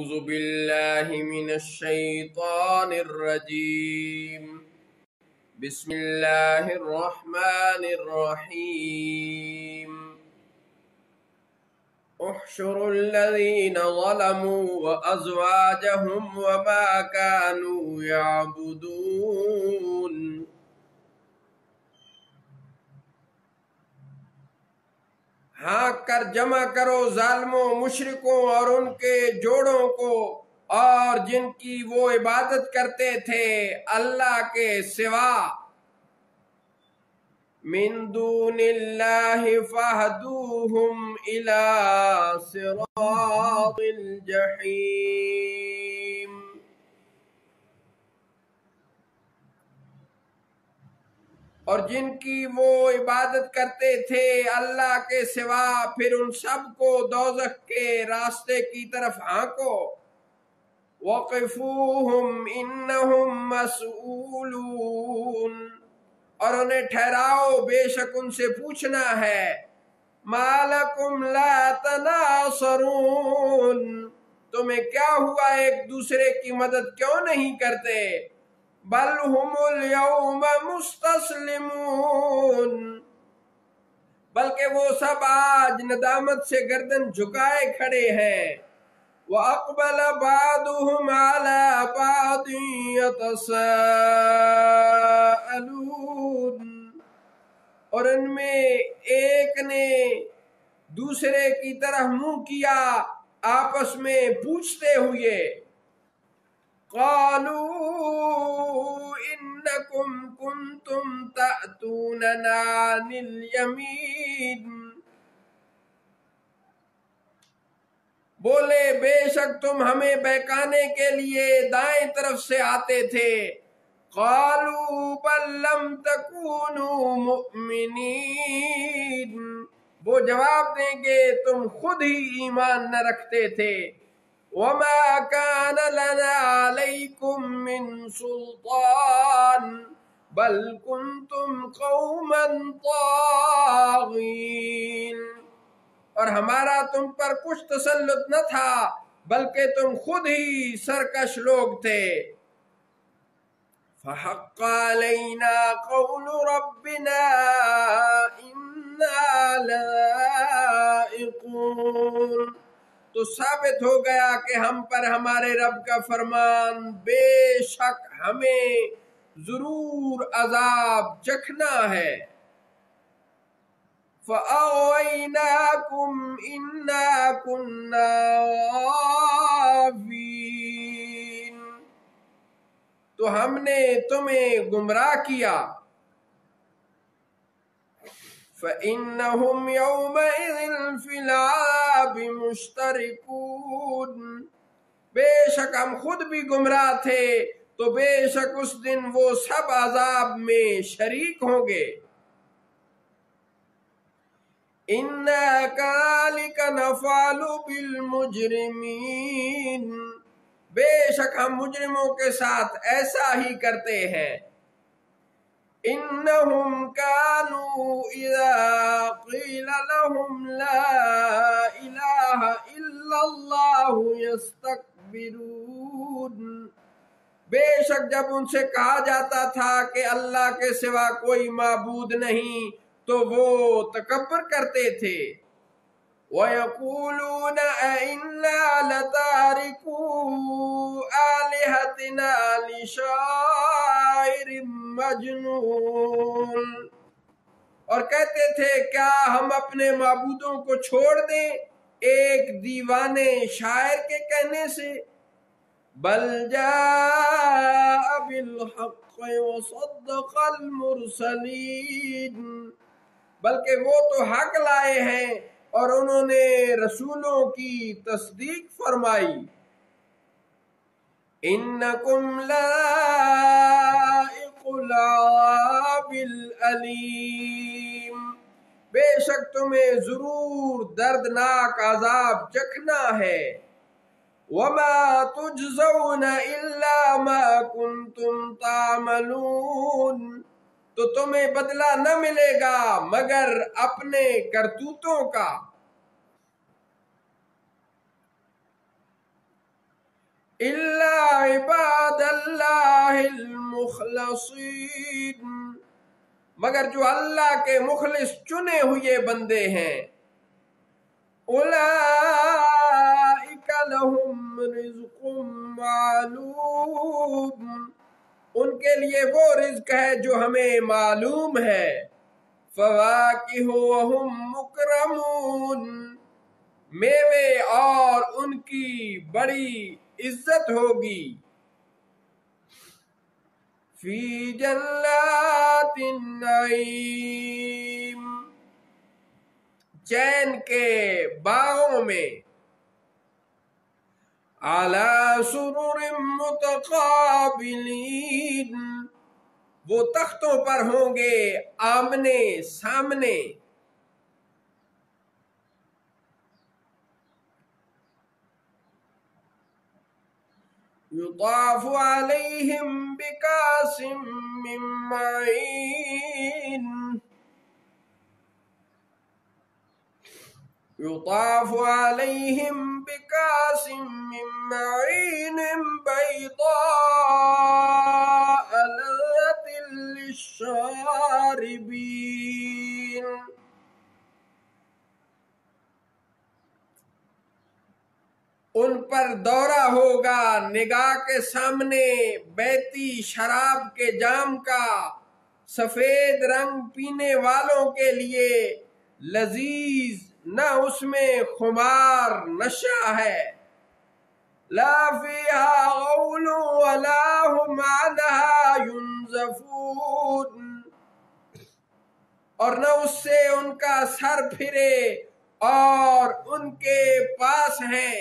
أعوذ بالله من الشيطان الرجيم بسم الله الرحمن الرحيم احشروا الذين ظلموا وأزواجهم وما كانوا يعبدون ہاں کر جمع کرو ظالموں مشرکوں اور ان کے جوڑوں کو اور جن کی وہ عبادت کرتے تھے اللہ کے سوا من دون اللہ فاہدوہم الى صراط الجحیم۔ اور جن کی وہ عبادت کرتے تھے اللہ کے سوا پھر ان سب کو دوزخ کے راستے کی طرف ہانکو۔ وَقِفُوهُمْ إِنَّهُمْ مَسْئُولُونَ، اور انہیں ٹھہراؤ بے شک ان سے پوچھنا ہے۔ مَا لَكُمْ لَا تَنَاصَرُونَ، تمہیں کیا ہوا ایک دوسرے کی مدد کیوں نہیں کرتے؟ بل ہم اليوم مستسلمون، بلکہ وہ سب آج ندامت سے گردن جھکائے کھڑے ہیں۔ وَأَقْبَلَ بَعْضُهُمْ عَلَى بَعْضٍ يَتَسَاءَلُونَ، اور ان میں ایک نے دوسرے کی طرف منہ کیا آپس میں پوچھتے ہوئے۔ قالوا انکم کنتم تأتوننا عن الیمین، بولے بے شک تم ہمیں بہکانے کے لیے دائیں طرف سے آتے تھے۔ قالوا بل لم تکونوا مؤمنین، وہ جواب دیں گے تم خود ہی ایمان نہ رکھتے تھے۔ وَمَا كَانَ لَنَا عَلَيْكُمْ مِنْ سُلْطَانٍ بَلْ كُنْتُمْ قَوْمًا طَاغِينَ، اور ہمارا تم پر کچھ تسلط نہ تھا بلکہ تم خود ہی سرکش لوگ تھے۔ فَحَقَّ عَلَيْنَا قَوْلُ رَبِّنَا إِنَّا لَائِقُونَ، تو ثابت ہو گیا کہ ہم پر ہمارے رب کا فرمان بے شک ہمیں ضرور عذاب چکھنا ہے۔ فَأَغْوَيْنَاكُمْ إِنَّا كُنَّا غَاوِينَ، تو ہم نے تمہیں گمراہ کیا۔ فَإِنَّهُمْ يَوْمَئِذٍ فِي الْعَذَابِ مُشْتَرِكُونَ، بے شک ہم خود بھی گمراہ تھے تو بے شک اس دن وہ سب عذاب میں شریک ہوں گے۔ إِنَّا كَذَلِكَ نَفْعَلُ بِالْمُجْرِمِينَ، بے شک ہم مجرموں کے ساتھ ایسا ہی کرتے ہیں۔ إِنَّهُمْ كَانُوا إِذَا قِيلَ لَهُمْ لَا إِلَٰهَ إِلَّا اللَّهُ يَسْتَكْبِرُونَ، بے شک جب ان سے کہا جاتا تھا کہ اللہ کے سوا کوئی معبود نہیں تو وہ تکبر کرتے تھے۔ وَيَقُولُونَ أَإِنَّا لَتَارِكُو آلِهَتِنَا لِشَاعِرٍ مَجْنُونٍ، اور کہتے تھے کیا ہم اپنے معبودوں کو چھوڑ دیں ایک دیوانے شاعر کے کہنے سے؟ بل جاء بالحق وصدق المرسلین، بلکہ وہ تو حق لائے ہیں اور انہوں نے رسولوں کی تصدیق فرمائی۔ انکم لائق العذاب العلیم، بے شک تمہیں ضرور دردناک عذاب چکھنا ہے۔ وما تجزون الا ما کنتم تعملون، تو تمہیں بدلہ نہ ملے گا مگر اپنے کرتوتوں کا۔ إلا عباد اللہ المخلصین، مگر جو اللہ کے مخلص چنے ہوئے بندے ہیں، اولئک لہم رزق معلوم، ان کے لیے وہ رزق ہے جو ہمیں معلوم ہے، فواکہ وہم مکرمون، میوے اور ان کی بڑی عزت ہوگی، فی جنات النعیم، چین کے باغوں میں، علی سرر متقابلین، وہ تختوں پر ہوں گے آمنے سامنے، یطاف علیہم بکاس من معین، یطاف علیہم بکاس من معین بیضاء لذۃ للشاربین، ان پر دورہ ہوگا نگاہ کے سامنے بہتی شراب کے جام کا، سفید رنگ پینے والوں کے لیے لذیذ، نہ اس میں خمار نشہ ہے، لا فیہا غول ولا ہم عنہا ینزفون، اور نہ اس سے ان کا سر پھرے اور ان کے پاس ہیں،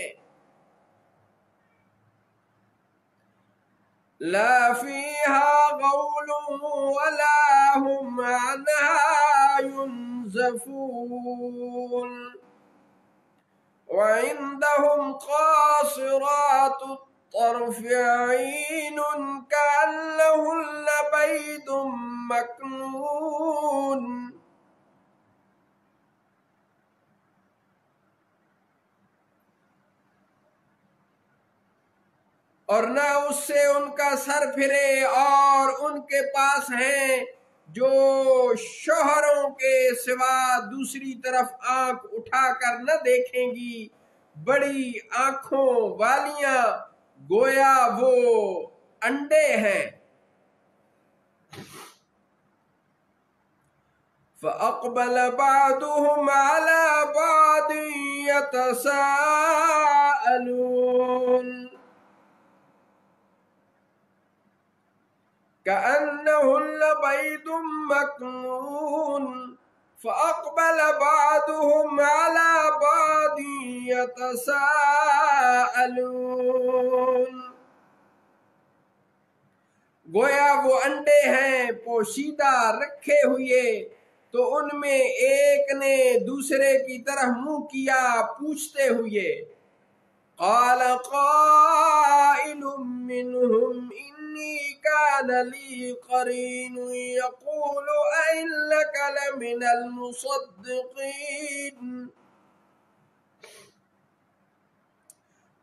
لا فیہا غول ولا ہم عنہا ینزفون، وعندهم قاصرات الطرف عین کأنہن بید مکنون، اور نہ اس سے ان کا سر پھرے، اور ان کے پاس ہیں جو شوہروں کے سوا دوسری طرف آنکھ اٹھا کر نہ دیکھیں گی، بڑی آنکھوں والیاں، گویا وہ انڈے ہیں، فَأَقْبَلَ بَعْضُهُمْ عَلَى بَعْضٍ يَتَسَاءَلُونَ، كأنهن بيض مكنون، فأقبل بعضهم على بعض يتساءلون، گویا وہ انڈے ہیں پوشیدہ رکھے ہوئے، تو ان میں ایک نے دوسرے کی طرف منہ کیا پوچھتے ہوئے، قال قائل منهم انی کان لی قرین یقول أئنک لمن المصدقین،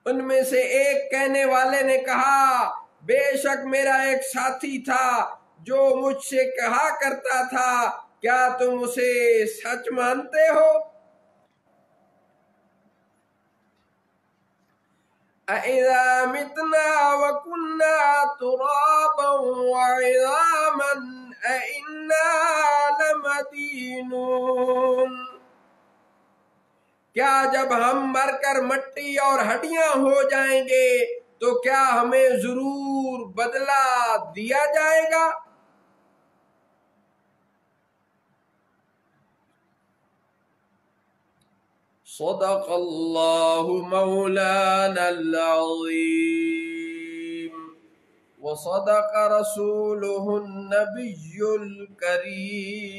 ان میں سے ایک کہنے والے نے کہا، بے شک میرا ایک ساتھی تھا جو مجھ سے کہا کرتا تھا، کیا تم اسے سچ مانتے ہو؟ أَإِذَا مِتْنَا وَكُنَّا تُرَابًا وَعِظَامًا أَإِنَّا لَمَدِينُونَ، کیا جب ہم مر کر مٹی اور ہڈیاں ہو جائیں گے تو کیا ہمیں ضرور بدلہ دیا جائے گا؟ صدق اللہ مولانا العظیم وصدق رسوله النبی الکریم۔